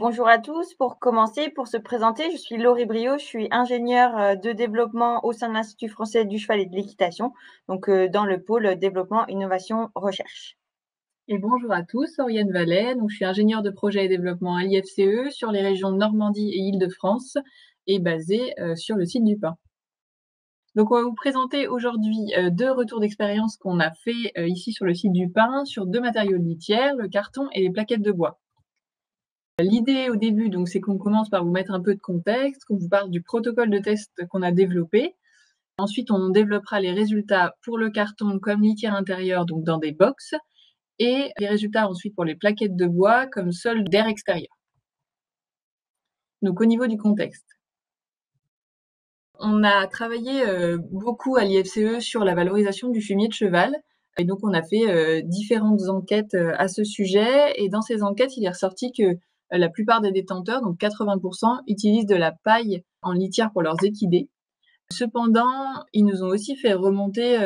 Bonjour à tous. Pour commencer, pour se présenter, je suis Laurie Brio, je suis ingénieure de développement au sein de l'Institut français du cheval et de l'équitation, donc dans le pôle développement, innovation, recherche. Et bonjour à tous, Oriane Vallet. Donc, je suis ingénieure de projet et développement à l'IFCE sur les régions Normandie et Île-de-France et basée sur le site du Pin. Donc, on va vous présenter aujourd'hui deux retours d'expérience qu'on a fait ici sur le site du Pin sur deux matériaux de litière, le carton et les plaquettes de bois. L'idée au début, donc, c'est qu'on commence par vous mettre un peu de contexte, qu'on vous parle du protocole de test qu'on a développé. Ensuite, on développera les résultats pour le carton comme litière intérieure, donc dans des box, et les résultats ensuite pour les plaquettes de bois comme sol d'air extérieur. Donc au niveau du contexte, on a travaillé beaucoup à l'IFCE sur la valorisation du fumier de cheval. Et donc on a fait différentes enquêtes à ce sujet. Et dans ces enquêtes, il est ressorti que la plupart des détenteurs, donc 80%, utilisent de la paille en litière pour leurs équidés. Cependant, ils nous ont aussi fait remonter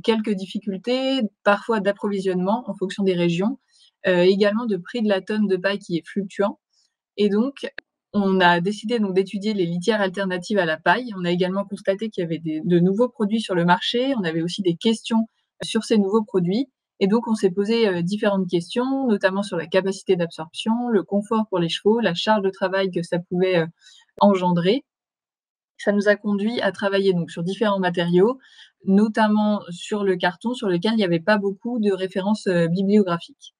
quelques difficultés, parfois d'approvisionnement en fonction des régions, également de prix de la tonne de paille qui est fluctuant. Et donc, on a décidé donc d'étudier les litières alternatives à la paille. On a également constaté qu'il y avait de nouveaux produits sur le marché. On avait aussi des questions sur ces nouveaux produits. Et donc, on s'est posé différentes questions, notamment sur la capacité d'absorption, le confort pour les chevaux, la charge de travail que ça pouvait engendrer. Ça nous a conduit à travailler donc sur différents matériaux, notamment sur le carton, sur lequel il n'y avait pas beaucoup de références bibliographiques.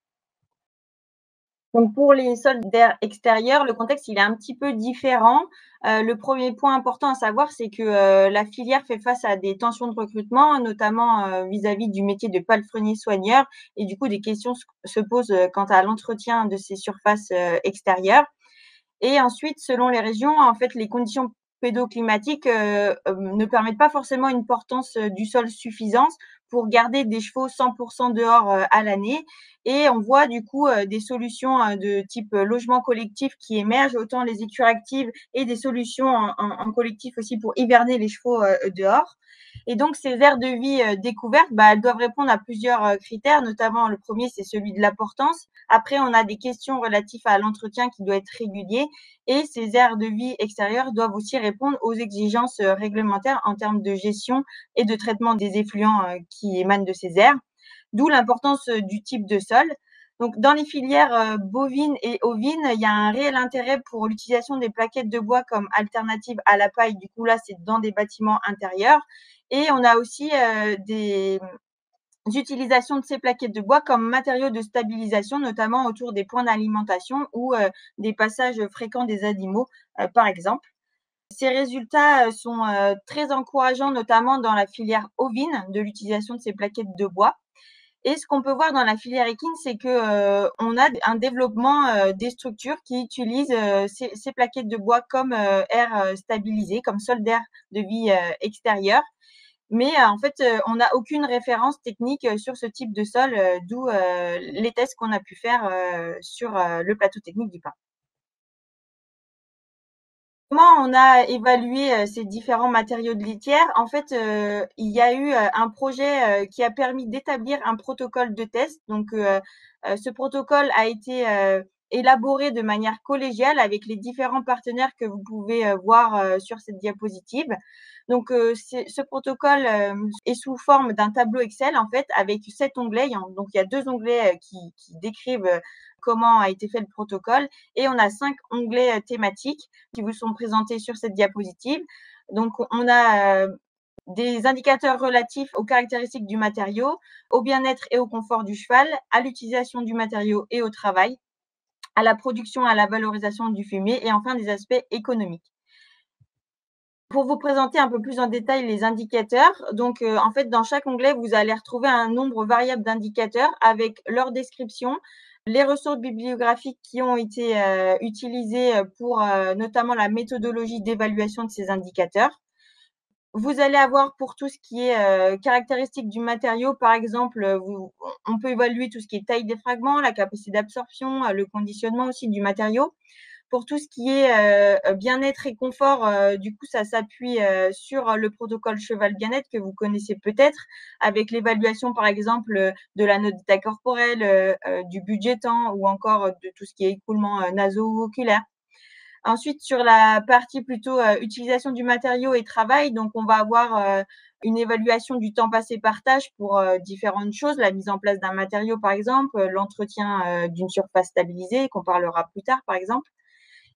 Donc pour les sols d'air extérieur, le contexte il est un petit peu différent. Le premier point important à savoir, c'est que la filière fait face à des tensions de recrutement, notamment vis-à-vis du métier de palefrenier soigneur, et du coup des questions se posent quant à l'entretien de ces surfaces extérieures. Et ensuite, selon les régions, en fait, les conditions pédoclimatiques ne permettent pas forcément une portance du sol suffisante pour garder des chevaux 100% dehors à l'année. Et on voit du coup des solutions de type logement collectif qui émergent, autant les écuries actives et des solutions en collectif aussi pour hiverner les chevaux dehors. Et donc, ces aires de vie découvertes, elles doivent répondre à plusieurs critères, notamment le premier, c'est celui de la portance. Après, on a des questions relatives à l'entretien qui doit être régulier. Et ces aires de vie extérieures doivent aussi répondre aux exigences réglementaires en termes de gestion et de traitement des effluents qui émanent de ces aires. D'où l'importance du type de sol. Donc, dans les filières bovines et ovines, il y a un réel intérêt pour l'utilisation des plaquettes de bois comme alternative à la paille. Du coup, là, c'est dans des bâtiments intérieurs. Et on a aussi des utilisations de ces plaquettes de bois comme matériaux de stabilisation, notamment autour des points d'alimentation ou des passages fréquents des animaux, par exemple. Ces résultats sont très encourageants, notamment dans la filière ovine, de l'utilisation de ces plaquettes de bois. Et ce qu'on peut voir dans la filière équine, c'est que on a un développement des structures qui utilisent ces plaquettes de bois comme air stabilisé, comme sol d'air de vie extérieur. Mais en fait, on n'a aucune référence technique sur ce type de sol, d'où les tests qu'on a pu faire sur le plateau technique du Pin. Comment on a évalué ces différents matériaux de litière? En fait, il y a eu un projet qui a permis d'établir un protocole de test. Donc, ce protocole a été élaboré de manière collégiale avec les différents partenaires que vous pouvez voir sur cette diapositive. Donc, ce protocole est sous forme d'un tableau Excel en fait avec 7 onglets. Donc, il y a 2 onglets qui décrivent comment a été fait le protocole et on a 5 onglets thématiques qui vous sont présentés sur cette diapositive. Donc, on a des indicateurs relatifs aux caractéristiques du matériau, au bien-être et au confort du cheval, à l'utilisation du matériau et au travail, à la production, à la valorisation du fumier et enfin des aspects économiques. Pour vous présenter un peu plus en détail les indicateurs, donc en fait, dans chaque onglet, vous allez retrouver un nombre variable d'indicateurs avec leur description, les ressources bibliographiques qui ont été utilisées pour notamment la méthodologie d'évaluation de ces indicateurs. Vous allez avoir pour tout ce qui est caractéristique du matériau, par exemple, on peut évaluer tout ce qui est taille des fragments, la capacité d'absorption, le conditionnement aussi du matériau. Pour tout ce qui est bien-être et confort, du coup, ça s'appuie sur le protocole cheval bien-être que vous connaissez peut-être, avec l'évaluation, par exemple, de la note d'état corporel, du budget temps ou encore de tout ce qui est écoulement naso-oculaire. Ensuite, sur la partie plutôt utilisation du matériau et travail, donc on va avoir une évaluation du temps passé par tâche pour différentes choses, la mise en place d'un matériau par exemple, l'entretien d'une surface stabilisée qu'on parlera plus tard par exemple.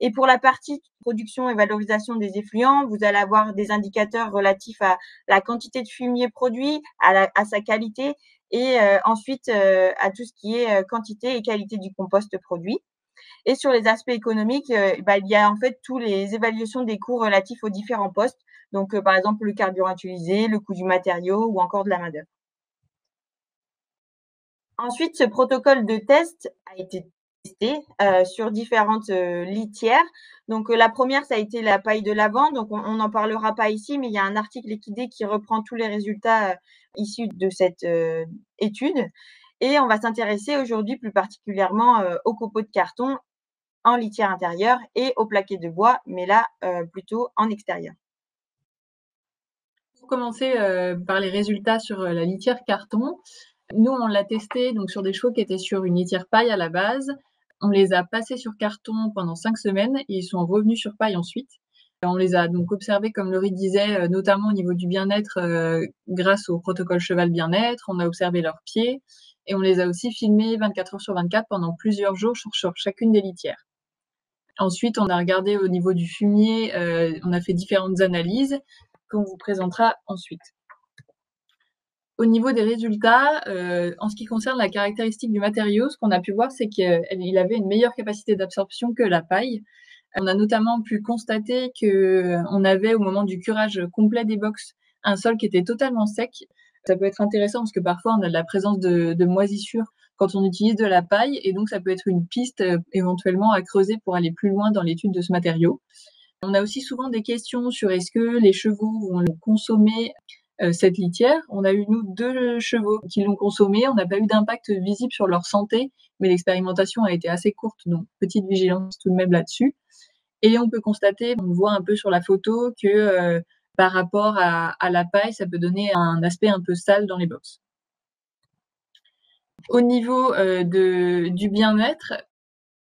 Et pour la partie production et valorisation des effluents, vous allez avoir des indicateurs relatifs à la quantité de fumier produit, à sa qualité et ensuite à tout ce qui est quantité et qualité du compost produit. Et sur les aspects économiques, il y a en fait tous les évaluations des coûts relatifs aux différents postes. Donc, par exemple, le carburant utilisé, le coût du matériau ou encore de la main-d'œuvre. Ensuite, ce protocole de test a été testé sur différentes litières. Donc, la première, ça a été la paille de lavande. Donc, on n'en parlera pas ici, mais il y a un article Equidé qui reprend tous les résultats issus de cette étude. Et on va s'intéresser aujourd'hui plus particulièrement aux copeaux de carton en litière intérieure et aux plaquettes de bois, mais là, plutôt en extérieur. Pour commencer par les résultats sur la litière carton, nous on l'a testé donc sur des chevaux qui étaient sur une litière paille à la base. On les a passés sur carton pendant 5 semaines et ils sont revenus sur paille ensuite. On les a donc observés, comme Laurie disait, notamment au niveau du bien-être grâce au protocole cheval bien-être. On a observé leurs pieds et on les a aussi filmés 24 heures sur 24 pendant plusieurs jours sur chacune des litières. Ensuite, on a regardé au niveau du fumier, on a fait différentes analyses qu'on vous présentera ensuite. Au niveau des résultats, en ce qui concerne la caractéristique du matériau, ce qu'on a pu voir, c'est qu'il avait une meilleure capacité d'absorption que la paille. On a notamment pu constater qu'on avait, au moment du curage complet des box, un sol qui était totalement sec. Ça peut être intéressant parce que parfois on a de la présence de moisissures quand on utilise de la paille, et donc ça peut être une piste éventuellement à creuser pour aller plus loin dans l'étude de ce matériau. On a aussi souvent des questions sur est-ce que les chevaux vont consommer cette litière. On a eu, nous, 2 chevaux qui l'ont consommée. On n'a pas eu d'impact visible sur leur santé, mais l'expérimentation a été assez courte, donc petite vigilance tout de même là-dessus. Et on peut constater, on voit un peu sur la photo que par rapport à la paille, ça peut donner un aspect un peu sale dans les box. Au niveau du bien-être,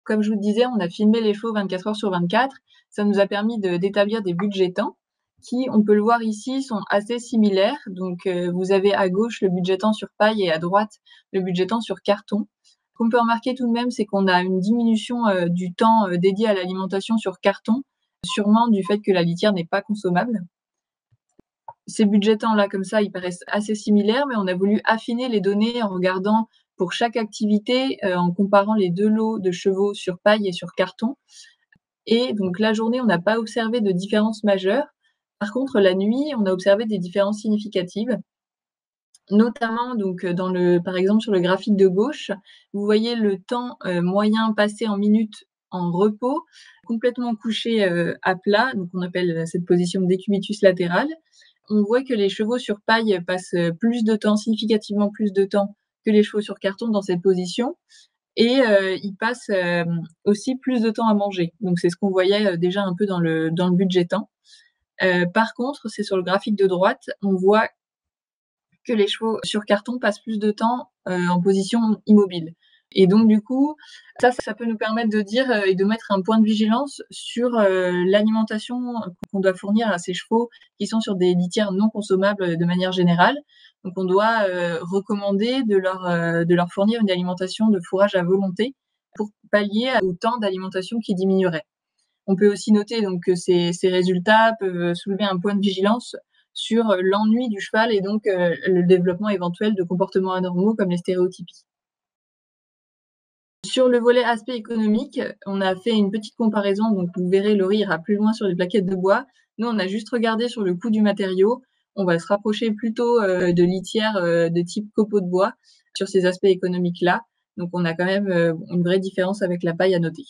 comme je vous le disais, on a filmé les chevaux 24 heures sur 24. Ça nous a permis d'établir des budgets temps qui, on peut le voir ici, sont assez similaires. Donc, vous avez à gauche le budget temps sur paille et à droite le budget temps sur carton. Ce qu'on peut remarquer tout de même, c'est qu'on a une diminution du temps dédié à l'alimentation sur carton, sûrement du fait que la litière n'est pas consommable. Ces budgets temps-là, comme ça, ils paraissent assez similaires, mais on a voulu affiner les données en regardant pour chaque activité, en comparant les 2 lots de chevaux sur paille et sur carton. Et donc la journée, on n'a pas observé de différence majeure. Par contre, la nuit, on a observé des différences significatives, notamment donc par exemple sur le graphique de gauche, vous voyez le temps moyen passé en minutes en repos, complètement couché à plat, donc on appelle cette position décubitus latéral. On voit que les chevaux sur paille passent plus de temps, significativement plus de temps que les chevaux sur carton dans cette position. Et ils passent aussi plus de temps à manger. Donc c'est ce qu'on voyait déjà un peu dans le budget temps. Par contre, c'est sur le graphique de droite, on voit que les chevaux sur carton passent plus de temps en position immobile. Et donc du coup, ça peut nous permettre de dire et de mettre un point de vigilance sur l'alimentation qu'on doit fournir à ces chevaux qui sont sur des litières non consommables de manière générale. Donc on doit recommander de leur fournir une alimentation de fourrage à volonté pour pallier au temps d'alimentation qui diminuerait. On peut aussi noter donc que ces résultats peuvent soulever un point de vigilance sur l'ennui du cheval et donc le développement éventuel de comportements anormaux comme les stéréotypies. Sur le volet aspect économique, on a fait une petite comparaison, donc vous verrez, Laurie ira plus loin sur les plaquettes de bois. Nous, on a juste regardé sur le coût du matériau. On va se rapprocher plutôt de litières de type copeaux de bois sur ces aspects économiques-là. Donc on a quand même une vraie différence avec la paille à noter.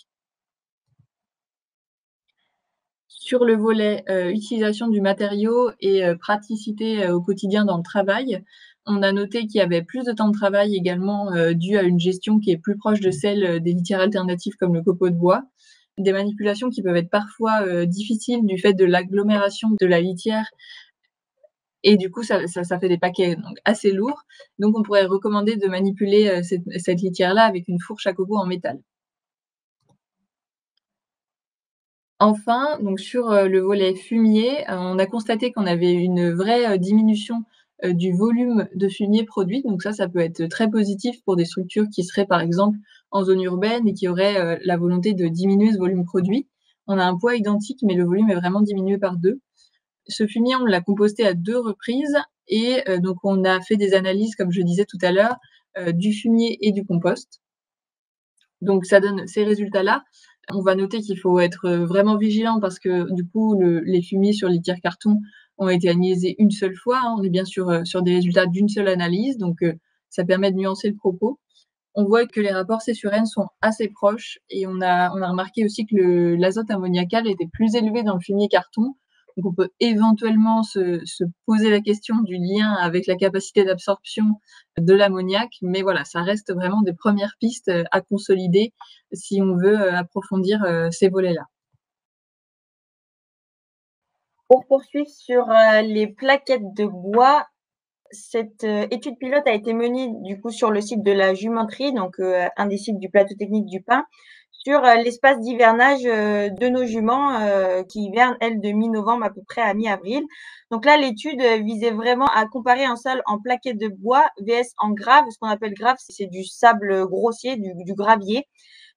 Sur le volet utilisation du matériau et praticité au quotidien dans le travail, on a noté qu'il y avait plus de temps de travail également dû à une gestion qui est plus proche de celle des litières alternatives comme le copeau de bois. des manipulations qui peuvent être parfois difficiles du fait de l'agglomération de la litière et du coup ça fait des paquets donc assez lourds. Donc on pourrait recommander de manipuler cette litière-là avec une fourche à coco en métal. Enfin, donc sur le volet fumier, on a constaté qu'on avait une vraie diminution du volume de fumier produit. Donc ça peut être très positif pour des structures qui seraient, par exemple, en zone urbaine et qui auraient la volonté de diminuer ce volume produit. On a un poids identique, mais le volume est vraiment diminué par 2. Ce fumier, on l'a composté à 2 reprises et donc on a fait des analyses, comme je disais tout à l'heure, du fumier et du compost. Donc ça donne ces résultats-là. On va noter qu'il faut être vraiment vigilant parce que du coup les fumiers sur litière carton ont été analysés une seule fois, hein. On est bien sur des résultats d'une seule analyse, donc ça permet de nuancer le propos. On voit que les rapports C/N sont assez proches et on a remarqué aussi que l'azote ammoniacal était plus élevé dans le fumier carton. Donc on peut éventuellement se poser la question du lien avec la capacité d'absorption de l'ammoniac, mais voilà, ça reste vraiment des premières pistes à consolider si on veut approfondir ces volets-là. Pour poursuivre sur, les plaquettes de bois, cette, étude pilote a été menée du coup sur le site de la Jumenterie, donc un des sites du plateau technique du Pin, sur, l'espace d'hivernage, de nos juments, qui hivernent, elles, de mi-novembre à peu près à mi-avril. Donc là, l'étude, visait vraiment à comparer un sol en plaquettes de bois vs en grave. Ce qu'on appelle grave, c'est du sable, grossier, du gravier.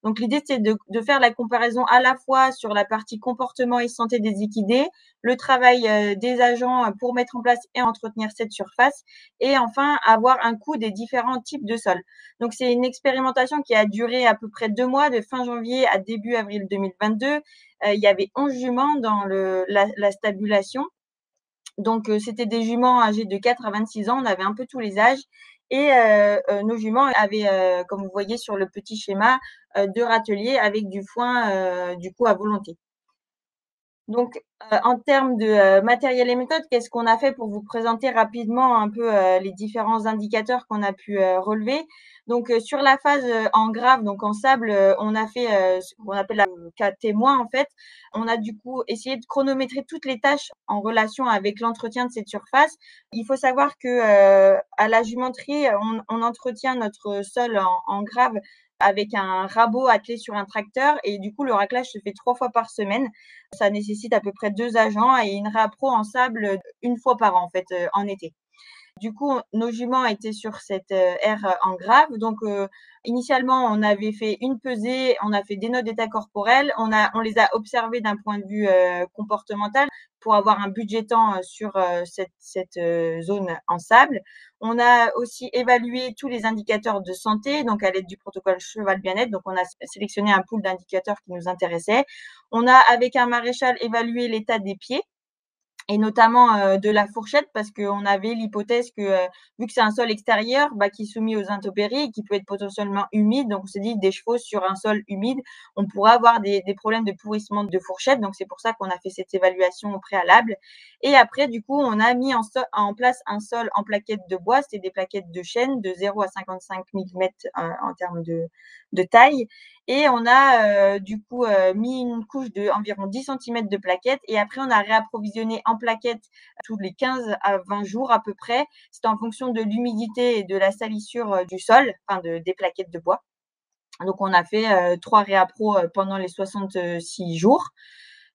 Donc l'idée, c'est de faire la comparaison à la fois sur la partie comportement et santé des équidés, le travail des agents pour mettre en place et entretenir cette surface, et enfin avoir un coût des différents types de sols. Donc c'est une expérimentation qui a duré à peu près 2 mois, de fin janvier à début avril 2022. Il y avait 11 juments dans la stabulation. Donc, c'était des juments âgés de 4 à 26 ans. On avait un peu tous les âges et nos juments avaient, comme vous voyez sur le petit schéma, 2 râteliers avec du foin, du coup à volonté. Donc, en termes de matériel et méthode, qu'est-ce qu'on a fait pour vous présenter rapidement un peu les différents indicateurs qu'on a pu relever? Donc, sur la phase en grave, donc en sable, on a fait ce qu'on appelle la cas témoin en fait. On a du coup essayé de chronométrer toutes les tâches en relation avec l'entretien de cette surface. Il faut savoir que à la jumenterie, on entretient notre sol en grave avec un rabot attelé sur un tracteur et du coup le raclage se fait 3 fois par semaine. Ça nécessite à peu près 2 agents et une réappro en sable, 1 fois par an en fait, en été. Du coup, nos juments étaient sur cette aire en grave. Donc, initialement, on avait fait une pesée, on a fait des notes d'état corporel, on les a observés d'un point de vue comportemental pour avoir un budgétant sur cette zone en sable. On a aussi évalué tous les indicateurs de santé, donc à l'aide du protocole cheval bien-être. Donc, on a sélectionné un pool d'indicateurs qui nous intéressaient. On a, avec un maréchal, évalué l'état des pieds et notamment de la fourchette parce qu'on avait l'hypothèse que, vu que c'est un sol extérieur, bah, qui est soumis aux intempéries et qui peut être potentiellement humide, donc on s'est dit: «Des chevaux sur un sol humide, on pourrait avoir des problèmes de pourrissement de fourchette», donc c'est pour ça qu'on a fait cette évaluation au préalable et après du coup, on a mis en place un sol en plaquettes de bois. C'était des plaquettes de chêne de 0 à 55 millimètres en termes de taille et on a du coup mis une couche de environ 10 centimètres de plaquettes et après on a réapprovisionné en plaquettes tous les 15 à 20 jours à peu près. C'est en fonction de l'humidité et de la salissure du sol, enfin des plaquettes de bois. Donc on a fait 3 réappros pendant les 66 jours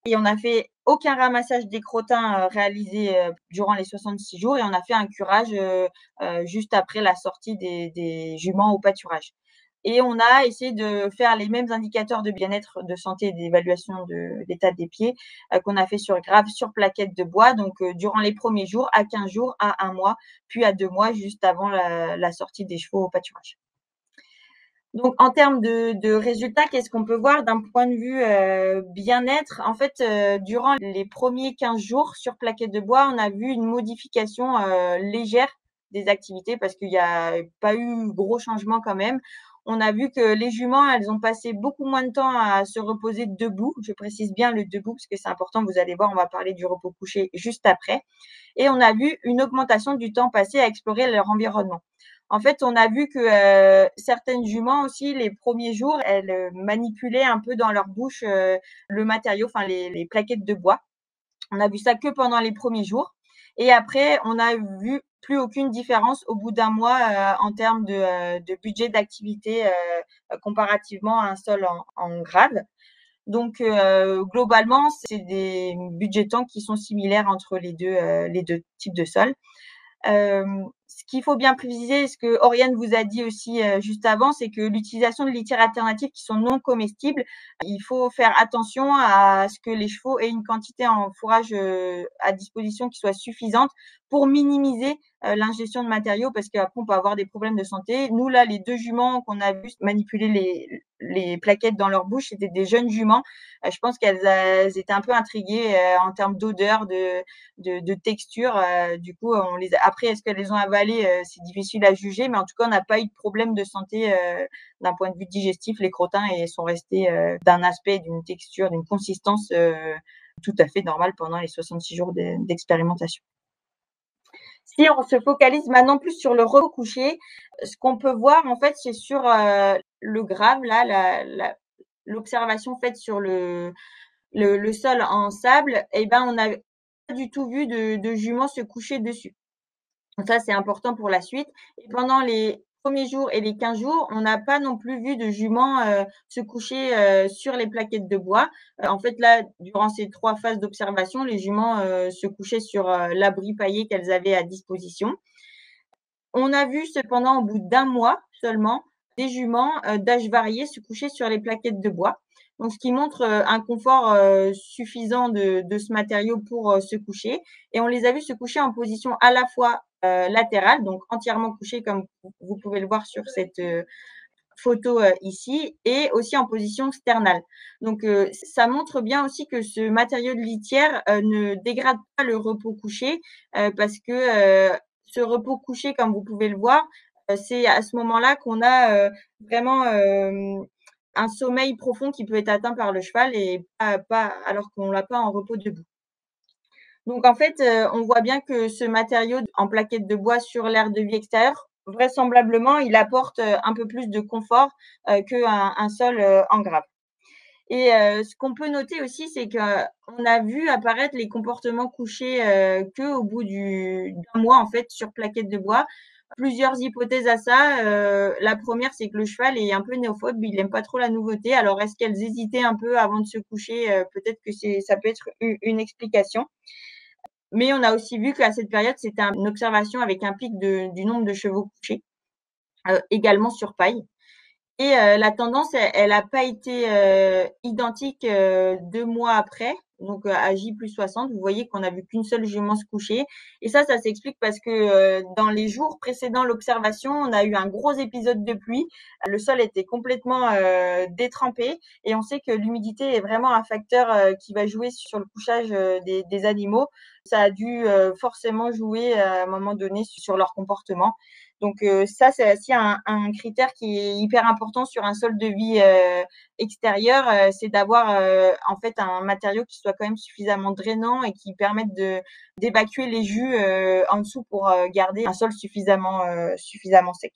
et on n'a fait aucun ramassage des crottins réalisé durant les 66 jours et on a fait un curage juste après la sortie des juments au pâturage. Et on a essayé de faire les mêmes indicateurs de bien-être, de santé et d'évaluation de l'état des pieds qu'on a fait sur grave, sur plaquettes de bois, donc durant les premiers jours, à 15 jours, à 1 mois, puis à 2 mois, juste avant la sortie des chevaux au pâturage. Donc en termes de résultats, qu'est-ce qu'on peut voir d'un point de vue bien-être? En fait, durant les premiers 15 jours sur plaquettes de bois, on a vu une modification légère des activités parce qu'il y a pas eu gros changements quand même. On a vu que les juments, elles ont passé beaucoup moins de temps à se reposer debout. Je précise bien le debout parce que c'est important, vous allez voir, on va parler du repos couché juste après. Et on a vu une augmentation du temps passé à explorer leur environnement. En fait, on a vu que certaines juments aussi, les premiers jours, elles manipulaient un peu dans leur bouche le matériau, enfin les plaquettes de bois. On a vu ça que pendant les premiers jours. Et après, on a vu plus aucune différence au bout d'un mois en termes de budget d'activité comparativement à un sol en grave. Donc globalement, c'est des budgetants qui sont similaires entre les deux types de sols. Ce qu'il faut bien préciser, ce que Oriane vous a dit aussi juste avant, c'est que l'utilisation de litières alternatives qui sont non comestibles, il faut faire attention à ce que les chevaux aient une quantité en fourrage à disposition qui soit suffisante pour minimiser l'ingestion de matériaux, parce qu'après on peut avoir des problèmes de santé. Nous là, les 2 juments qu'on a vu manipuler les plaquettes dans leur bouche, c'était des jeunes juments. Je pense qu'elles étaient un peu intriguées en termes d'odeur, de texture. Du coup, après, est-ce qu'elles les ont avalées? C'est difficile à juger, mais en tout cas, on n'a pas eu de problème de santé d'un point de vue digestif. Les crottins sont restés d'un aspect, d'une texture, d'une consistance tout à fait normale pendant les 66 jours d'expérimentation. Si on se focalise maintenant plus sur le repos couché, ce qu'on peut voir en fait, c'est sur le grave, là, l'observation faite sur le sol en sable, et ben on n'a pas du tout vu de juments se coucher dessus. Donc ça, c'est important pour la suite. Et pendant les premiers jours et les 15 jours, on n'a pas non plus vu de juments se coucher sur les plaquettes de bois. En fait, là, durant ces 3 phases d'observation, les juments se couchaient sur l'abri paillé qu'elles avaient à disposition. On a vu cependant, au bout d'un mois seulement, des juments d'âge varié se coucher sur les plaquettes de bois. Donc, ce qui montre un confort suffisant de ce matériau pour se coucher. Et on les a vus se coucher en position à la fois latérale, donc entièrement couchés comme vous pouvez le voir sur cette photo ici, et aussi en position sternale. Donc, ça montre bien aussi que ce matériau de litière ne dégrade pas le repos couché parce que ce repos couché, comme vous pouvez le voir, c'est à ce moment-là qu'on a vraiment un sommeil profond qui peut être atteint par le cheval et pas alors qu'on l'a pas en repos debout. Donc en fait, on voit bien que ce matériau en plaquettes de bois sur l'aire de vie extérieure, vraisemblablement, il apporte un peu plus de confort qu'un sol en grappe. Et ce qu'on peut noter aussi, c'est qu'on a vu apparaître les comportements couchés qu'au bout d'un mois en fait sur plaquettes de bois. Plusieurs hypothèses à ça. La première, c'est que le cheval est un peu néophobe, il n'aime pas trop la nouveauté. Alors est-ce qu'elles hésitaient un peu avant de se coucher? Peut-être que ça peut être une explication. Mais on a aussi vu qu'à cette période, c'était une observation avec un pic du nombre de chevaux couchés, également sur paille. Et la tendance, elle a pas été identique 2 mois après, donc à J+60, vous voyez qu'on a vu qu'une seule jument se coucher. Et ça s'explique parce que dans les jours précédant l'observation, on a eu un gros épisode de pluie. Le sol était complètement détrempé et on sait que l'humidité est vraiment un facteur qui va jouer sur le couchage des animaux. Ça a dû forcément jouer à un moment donné sur leur comportement. Donc ça, c'est aussi un critère qui est hyper important sur un sol de vie extérieur, c'est d'avoir en fait un matériau qui soit quand même suffisamment drainant et qui permette d'évacuer les jus en dessous pour garder un sol suffisamment sec.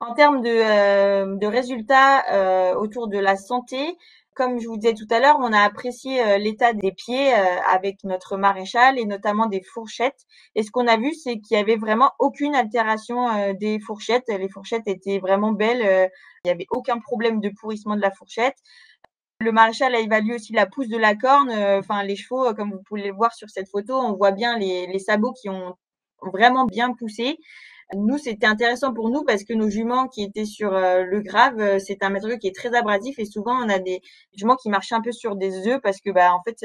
En termes de résultats autour de la santé, comme je vous disais tout à l'heure, on a apprécié l'état des pieds avec notre maréchal et notamment des fourchettes. Et ce qu'on a vu, c'est qu'il y avait vraiment aucune altération des fourchettes. Les fourchettes étaient vraiment belles. Il n'y avait aucun problème de pourrissement de la fourchette. Le maréchal a évalué aussi la pousse de la corne. Enfin, les chevaux, comme vous pouvez le voir sur cette photo, on voit bien les sabots qui ont vraiment bien poussé. Nous, c'était intéressant pour nous parce que nos juments qui étaient sur le grave, c'est un matériau qui est très abrasif et souvent on a des juments qui marchaient un peu sur des œufs parce que en fait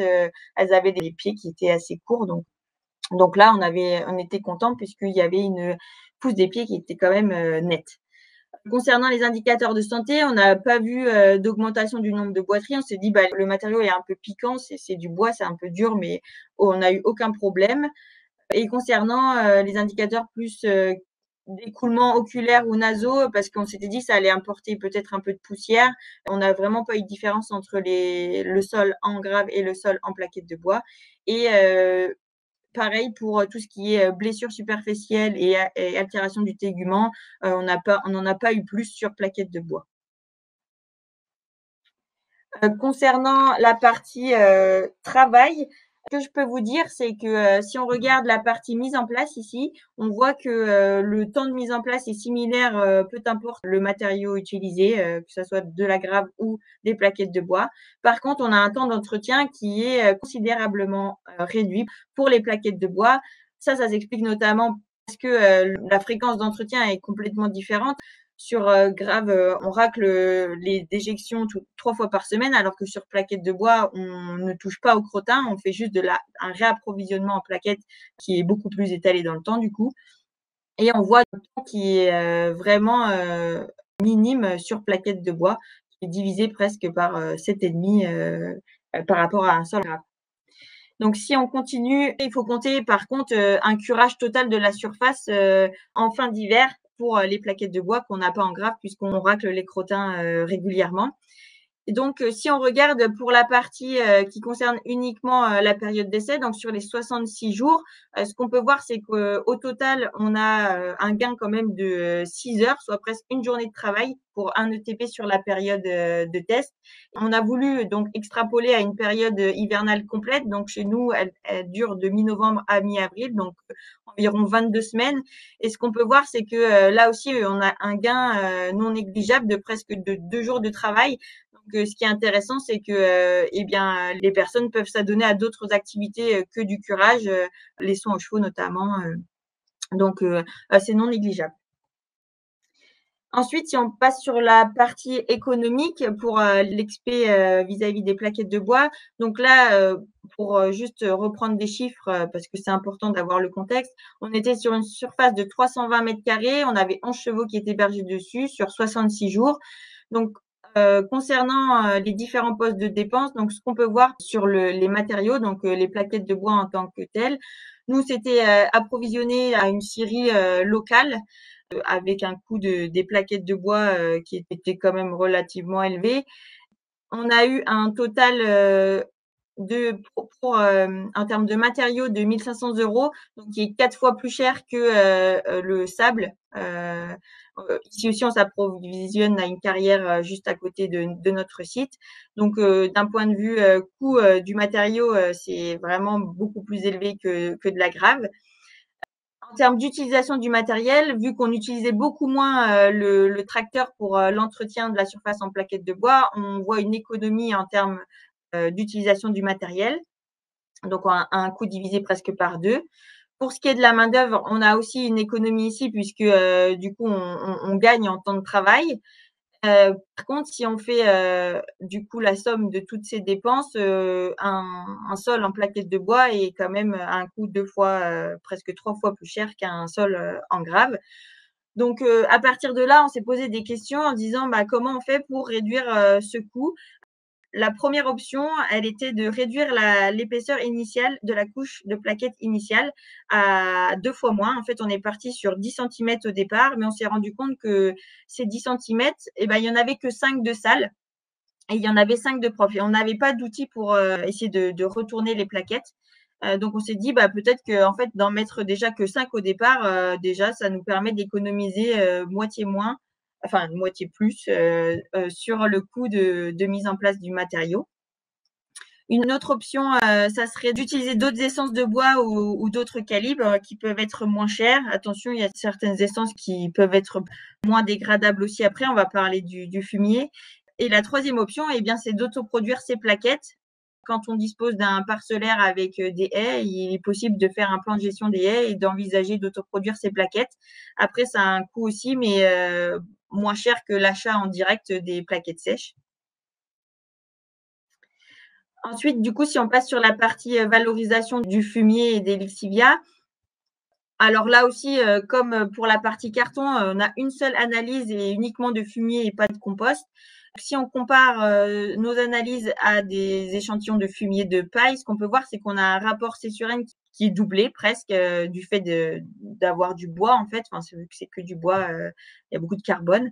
elles avaient des pieds qui étaient assez courts, donc là on était content puisqu'il y avait une pousse des pieds qui était quand même nette. Concernant les indicateurs de santé, on n'a pas vu d'augmentation du nombre de boiteries. On s'est dit le matériau est un peu piquant, c'est du bois, c'est un peu dur, mais on n'a eu aucun problème. Et concernant les indicateurs plus d'écoulement oculaire ou nasaux, parce qu'on s'était dit que ça allait importer peut-être un peu de poussière. On n'a vraiment pas eu de différence entre le sol en grave et le sol en plaquettes de bois. Et Pareil pour, tout ce qui est, blessures superficielles et altération du tégument, on n'en a pas eu plus sur plaquettes de bois. Concernant la partie, travail, ce que je peux vous dire, c'est que, si on regarde la partie mise en place ici, on voit que, le temps de mise en place est similaire, peu importe le matériau utilisé, que ça soit de la grave ou des plaquettes de bois. Par contre, on a un temps d'entretien qui est, considérablement, réduit pour les plaquettes de bois. Ça s'explique notamment parce que, la fréquence d'entretien est complètement différente. Sur, grave, on racle, les déjections 3 fois par semaine, alors que sur plaquettes de bois, on ne touche pas au crottin, on fait juste un réapprovisionnement en plaquettes qui est beaucoup plus étalé dans le temps du coup, et on voit le temps qui est, vraiment, minime sur plaquettes de bois, qui est divisé presque par, 7,5, par rapport à un sol grave. Donc si on continue, il faut compter par contre, un curage total de la surface, en fin d'hiver pour, les plaquettes de bois qu'on n'a pas en grave puisqu'on racle les crottins, régulièrement. Et donc, si on regarde pour la partie, qui concerne uniquement, la période d'essai, donc sur les 66 jours, ce qu'on peut voir, c'est qu'au total, on a, un gain quand même de, 6 heures, soit presque une journée de travail pour un ETP sur la période, de test. On a voulu donc extrapoler à une période, hivernale complète. Donc chez nous, elle dure de mi-novembre à mi-avril, donc environ 22 semaines. Et ce qu'on peut voir, c'est que, là aussi, on a un gain, non négligeable de presque de 2 jours de travail. Donc, ce qui est intéressant, c'est que, eh bien, les personnes peuvent s'adonner à d'autres activités, que du curage, les soins aux chevaux notamment, donc c'est non négligeable. Ensuite, si on passe sur la partie économique pour, l'expé, vis-à-vis des plaquettes de bois. Donc là, pour, juste reprendre des chiffres, parce que c'est important d'avoir le contexte. On était sur une surface de 320 m², on avait 11 chevaux qui étaient hébergés dessus sur 66 jours. Donc, concernant, les différents postes de dépenses, donc ce qu'on peut voir sur les matériaux, donc, les plaquettes de bois en tant que telles. Nous, c'était, approvisionné à une scierie, locale, avec un coût des plaquettes de bois, qui était quand même relativement élevé. On a eu un total, en termes de matériaux de 1 500 €, donc qui est 4 fois plus cher que, le sable. Ici aussi, on s'approvisionne à une carrière, juste à côté de notre site. Donc, d'un point de vue, coût, du matériau, c'est vraiment beaucoup plus élevé que de la grave. En termes d'utilisation du matériel, vu qu'on utilisait beaucoup moins, le tracteur pour, l'entretien de la surface en plaquettes de bois, on voit une économie en termes, d'utilisation du matériel, donc un coût divisé presque par 2. Pour ce qui est de la main-d'œuvre, on a aussi une économie ici puisque, du coup, on gagne en temps de travail. Par contre, si on fait, du coup la somme de toutes ces dépenses, un sol en plaquettes de bois est quand même à un coût 2 fois, presque 3 fois plus cher qu'un sol, en grave. Donc, à partir de là, on s'est posé des questions en disant: «Bah, comment on fait pour réduire, ce coût?» La première option, elle était de réduire l'épaisseur initiale de la couche de plaquettes initiale à 2 fois moins. En fait, on est parti sur 10 centimètres au départ, mais on s'est rendu compte que ces 10 centimètres, eh ben, il y en avait que 5 de salles et il y en avait 5 de propres et on n'avait pas d'outils pour, essayer de retourner les plaquettes. Donc on s'est dit: «Bah, peut-être qu'en fait, d'en mettre déjà que 5 au départ, déjà, ça nous permet d'économiser, moitié moins, enfin moitié plus, sur le coût de mise en place du matériau». Une autre option, ça serait d'utiliser d'autres essences de bois ou d'autres calibres, qui peuvent être moins chères. Attention, il y a certaines essences qui peuvent être moins dégradables aussi après, on va parler du fumier. Et la troisième option, eh bien, c'est d'autoproduire ces plaquettes. Quand on dispose d'un parcellaire avec, des haies, il est possible de faire un plan de gestion des haies et d'envisager d'autoproduire ces plaquettes. Après, ça a un coût aussi, mais moins cher que l'achat en direct des plaquettes sèches. Ensuite, du coup, si on passe sur la partie, valorisation du fumier et des lixivias, alors là aussi, comme, pour la partie carton, on a une seule analyse et uniquement de fumier et pas de compost. Si on compare, nos analyses à des échantillons de fumier de paille, ce qu'on peut voir, c'est qu'on a un rapport C/N qui est doublé presque, du fait d'avoir du bois, en fait. Enfin, c'est vu que c'est que du bois, il y a beaucoup de carbone.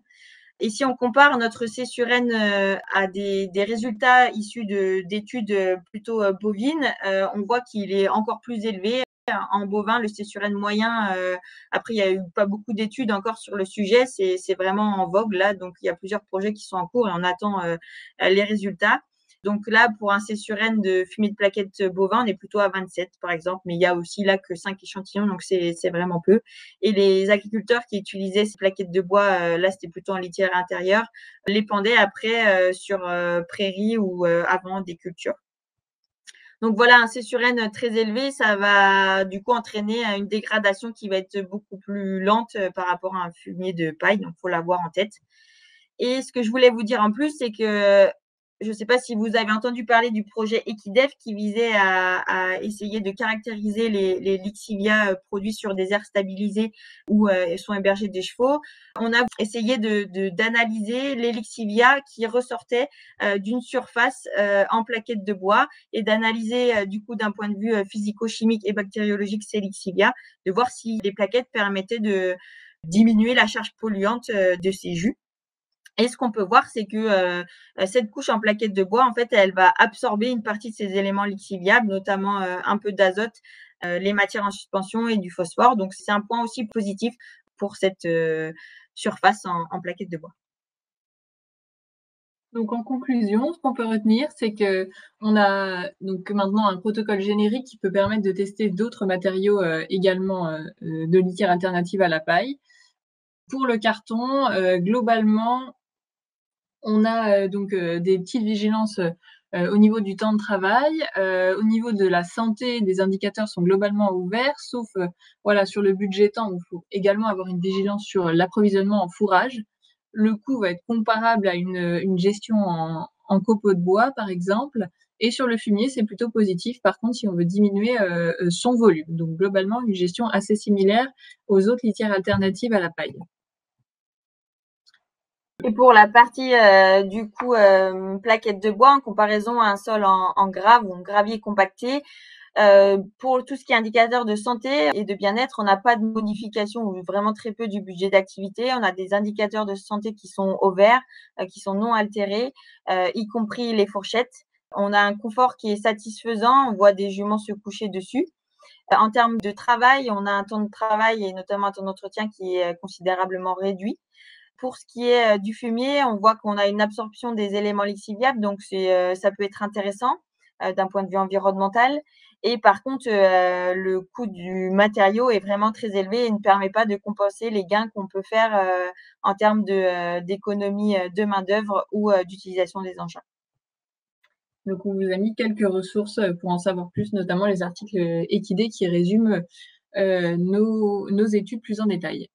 Et si on compare notre C/N, à des résultats issus d'études, plutôt, bovines, on voit qu'il est encore plus élevé. En bovin, le césurène moyen, après il y a eu pas beaucoup d'études encore sur le sujet, c'est vraiment en vogue là, donc il y a plusieurs projets qui sont en cours et on attend les résultats. Donc là, pour un césurène de fumier de plaquettes bovin, on est plutôt à 27 par exemple, mais il y a aussi là que 5 échantillons, donc c'est vraiment peu. Et les agriculteurs qui utilisaient ces plaquettes de bois, là c'était plutôt en litière intérieure, les pendaient après sur prairies ou avant des cultures. Donc voilà, un césurène très élevé, ça va du coup entraîner une dégradation qui va être beaucoup plus lente par rapport à un fumier de paille, donc il faut l'avoir en tête. Et ce que je voulais vous dire en plus, c'est que je ne sais pas si vous avez entendu parler du projet Equidef qui visait à essayer de caractériser les lixivias produits sur des aires stabilisées où sont hébergés des chevaux. On a essayé d'analyser les lixivias qui ressortaient d'une surface en plaquettes de bois et d'analyser du coup d'un point de vue physico-chimique et bactériologique ces lixivias, de voir si les plaquettes permettaient de diminuer la charge polluante de ces jus. Et ce qu'on peut voir, c'est que cette couche en plaquettes de bois, en fait, elle va absorber une partie de ces éléments lixiviables, notamment un peu d'azote, les matières en suspension et du phosphore. Donc, c'est un point aussi positif pour cette surface en plaquettes de bois. Donc en conclusion, ce qu'on peut retenir, c'est qu'on a donc maintenant un protocole générique qui peut permettre de tester d'autres matériaux également de litière alternative à la paille. Pour le carton, globalement, on a donc des petites vigilances au niveau du temps de travail. Au niveau de la santé, des indicateurs sont globalement ouverts, sauf voilà, sur le budget temps, où il faut également avoir une vigilance sur l'approvisionnement en fourrage. Le coût va être comparable à une gestion en copeaux de bois, par exemple. Et sur le fumier, c'est plutôt positif, par contre, si on veut diminuer son volume. Donc globalement, une gestion assez similaire aux autres litières alternatives à la paille. Et pour la partie du coup plaquettes de bois en comparaison à un sol en grave ou en gravier compacté, pour tout ce qui est indicateur de santé et de bien-être, on n'a pas de modification ou vraiment très peu du budget d'activité. On a des indicateurs de santé qui sont au vert, qui sont non altérés, y compris les fourchettes. On a un confort qui est satisfaisant. On voit des juments se coucher dessus. En termes de travail, on a un temps de travail et notamment un temps d'entretien qui est considérablement réduit. Pour ce qui est du fumier, on voit qu'on a une absorption des éléments lixiviables, donc ça peut être intéressant d'un point de vue environnemental. Et par contre, le coût du matériau est vraiment très élevé et ne permet pas de compenser les gains qu'on peut faire en termes d'économie de main-d'œuvre ou d'utilisation des engins. Donc, on vous a mis quelques ressources pour en savoir plus, notamment les articles Equidé qui résument nos études plus en détail.